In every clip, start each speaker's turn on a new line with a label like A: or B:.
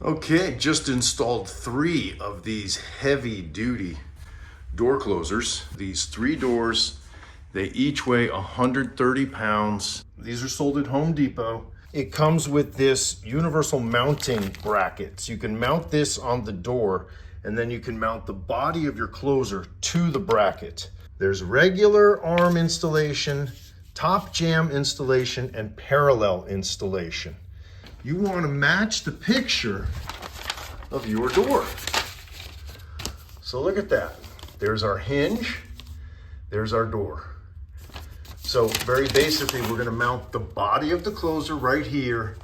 A: Okay, just installed 3 of these heavy duty door closers. These 3 doors, they each weigh 130 pounds. These are sold at Home Depot. It comes with this universal mounting bracket. So you can mount this on the door and then you can mount the body of your closer to the bracket. There's regular arm installation, top jamb installation, and parallel installation. You want to match the picture of your door. So look at that. There's our hinge, there's our door. So very basically, we're going to mount the body of the closer right here,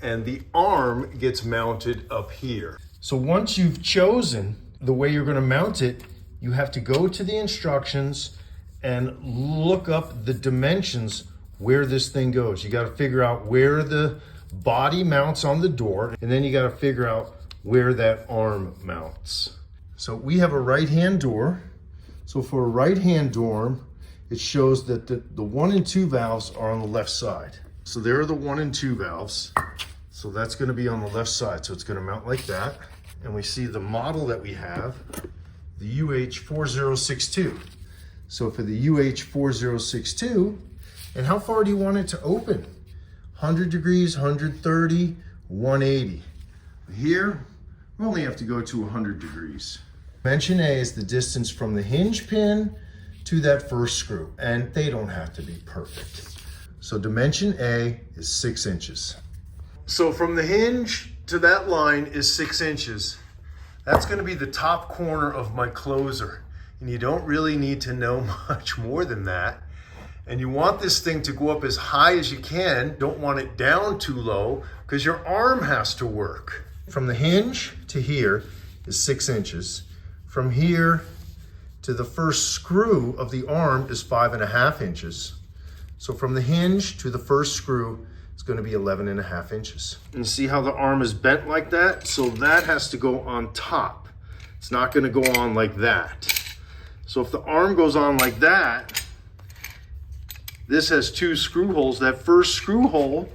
A: and the arm gets mounted up here. So once you've chosen the way you're going to mount it, you have to go to the instructions and look up the dimensions where this thing goes. You got to figure out where the body mounts on the door, and then you got to figure out where that arm mounts. So we have a right-hand door. So for a right-hand door, it shows that the 1 and 2 valves are on the left side. So there are the 1 and 2 valves. So that's going to be on the left side. So it's going to mount like that. And we see the model that we have, the UH4062. So for the UH4062, and how far do you want it to open? 100 degrees, 130, 180. Here, we only have to go to 100 degrees. Dimension A is the distance from the hinge pin to that first screw, and they don't have to be perfect. So dimension A is 6 inches. So from the hinge to that line is 6 inches. That's going to be the top corner of my closer. And you don't really need to know much more than that. And you want this thing to go up as high as you can. Don't want it down too low because your arm has to work. From the hinge to here is 6 inches. From here to the first screw of the arm is 5.5 inches. So from the hinge to the first screw, it's going to be 11.5 inches. And see how the arm is bent like that? So that has to go on top. It's not going to go on like that. So if the arm goes on like that, this has 2 screw holes. That first screw hole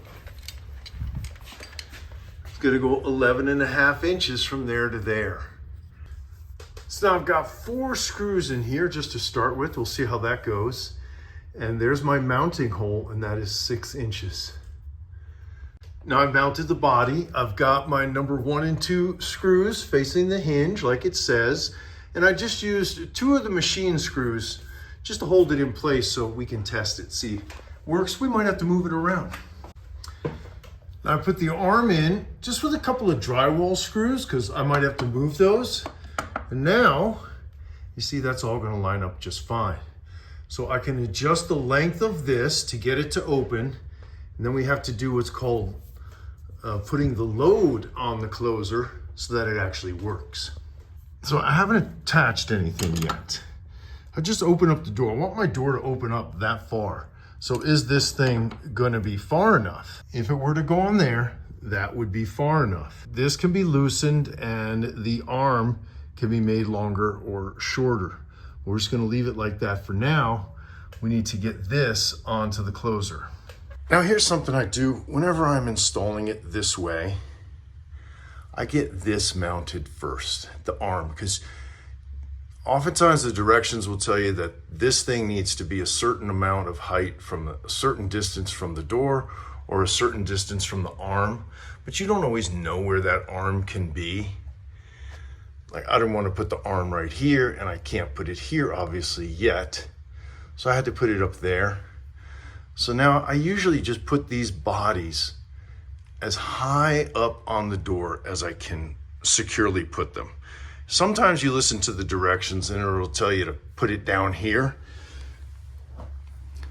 A: is going to go 11.5 inches from there to there. So now I've got 4 screws in here just to start with. We'll see how that goes. And there's my mounting hole, and that is 6 inches. Now I've mounted the body. I've got my number 1 and 2 screws facing the hinge like it says. And I just used 2 of the machine screws just to hold it in place so we can test it. See, works. We might have to move it around. Now I put the arm in just with a couple of drywall screws because I might have to move those. And now, you see that's all going to line up just fine. So I can adjust the length of this to get it to open. And then we have to do what's called putting the load on the closer so that it actually works. So I haven't attached anything yet. I just open up the door. I want my door to open up that far. So is this thing going to be far enough? If it were to go on there, that would be far enough. This can be loosened and the arm can be made longer or shorter. We're just going to leave it like that for now. We need to get this onto the closer. Now here's something I do whenever I'm installing it this way. I get this mounted first, the arm, because oftentimes the directions will tell you that this thing needs to be a certain amount of height from a certain distance from the door or a certain distance from the arm, but you don't always know where that arm can be. Like I don't want to put the arm right here and I can't put it here obviously yet. So I had to put it up there. So now I usually just put these bodies as high up on the door as I can securely put them. Sometimes you listen to the directions and it'll tell you to put it down here.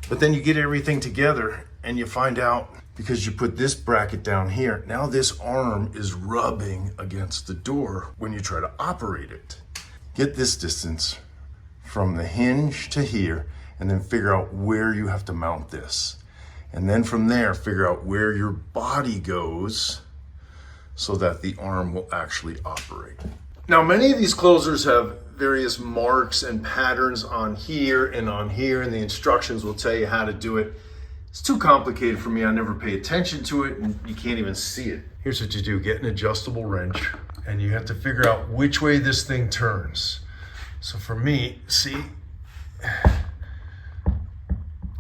A: But then you get everything together and you find out because you put this bracket down here, now this arm is rubbing against the door when you try to operate it. Get this distance from the hinge to here and then figure out where you have to mount this. And then from there, figure out where your body goes so that the arm will actually operate. Now, many of these closers have various marks and patterns on here, and the instructions will tell you how to do it. It's too complicated for me. I never pay attention to it, and you can't even see it. Here's what you do. Get an adjustable wrench, and you have to figure out which way this thing turns. So for me, see,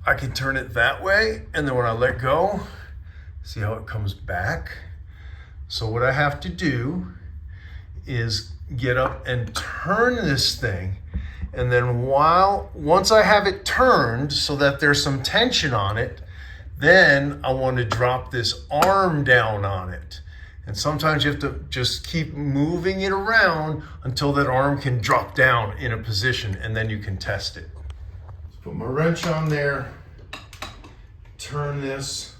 A: I can turn it that way, and then when I let go, see how it comes back? So what I have to do is get up and turn this thing, and then once I have it turned so that there's some tension on it, then I want to drop this arm down on it. And sometimes you have to just keep moving it around until that arm can drop down in a position, and then you can test it. Put my wrench on there, turn this,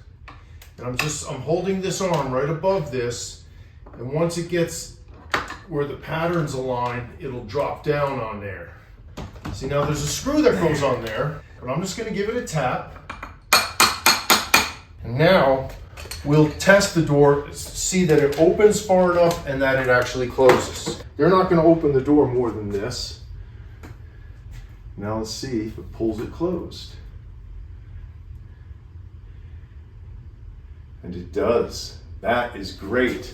A: and I'm holding this arm right above this, and once it gets where the patterns align, it'll drop down on there. See, now there's a screw that goes on there, but I'm just gonna give it a tap. And now we'll test the door, see that it opens far enough and that it actually closes. They're not gonna open the door more than this. Now let's see if it pulls it closed. And it does. That is great.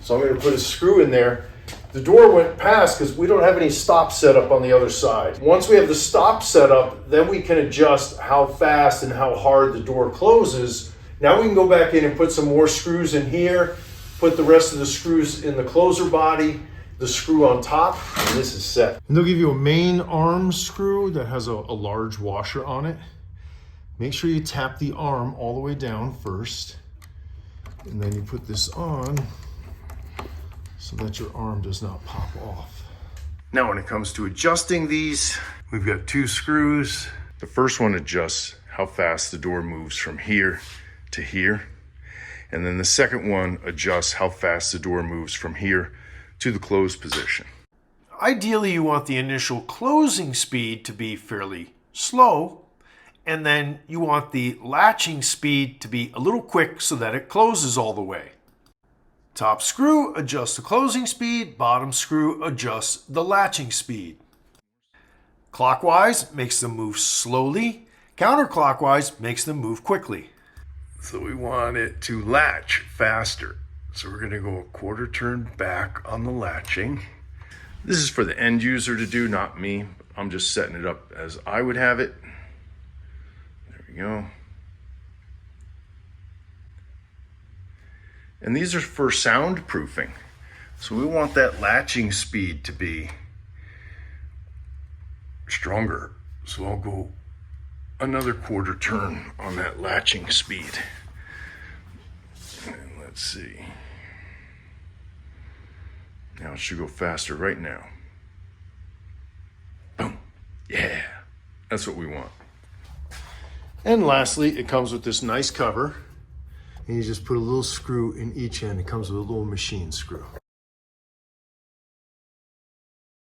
A: So I'm gonna put a screw in there. The door went past because we don't have any stop set up on the other side. Once we have the stop set up, then we can adjust how fast and how hard the door closes. Now we can go back in and put some more screws in here, put the rest of the screws in the closer body, the screw on top, and this is set. And they'll give you a main arm screw that has a large washer on it. Make sure you tap the arm all the way down first, and then you put this on so that your arm does not pop off. Now when it comes to adjusting these, we've got two screws. The first one adjusts how fast the door moves from here to here. And then the second one adjusts how fast the door moves from here to the closed position. Ideally, you want the initial closing speed to be fairly slow, and then you want the latching speed to be a little quick so that it closes all the way. Top screw adjusts the closing speed, bottom screw adjusts the latching speed. Clockwise makes them move slowly, counterclockwise makes them move quickly. So we want it to latch faster. So we're going to go a quarter turn back on the latching. This is for the end user to do, not me. I'm just setting it up as I would have it. There we go. And these are for soundproofing. So we want that latching speed to be stronger. So I'll go another quarter turn on that latching speed. And let's see. Now it should go faster right now. Boom. Yeah, that's what we want. And lastly, it comes with this nice cover. And you just put a little screw in each end. It comes with a little machine screw.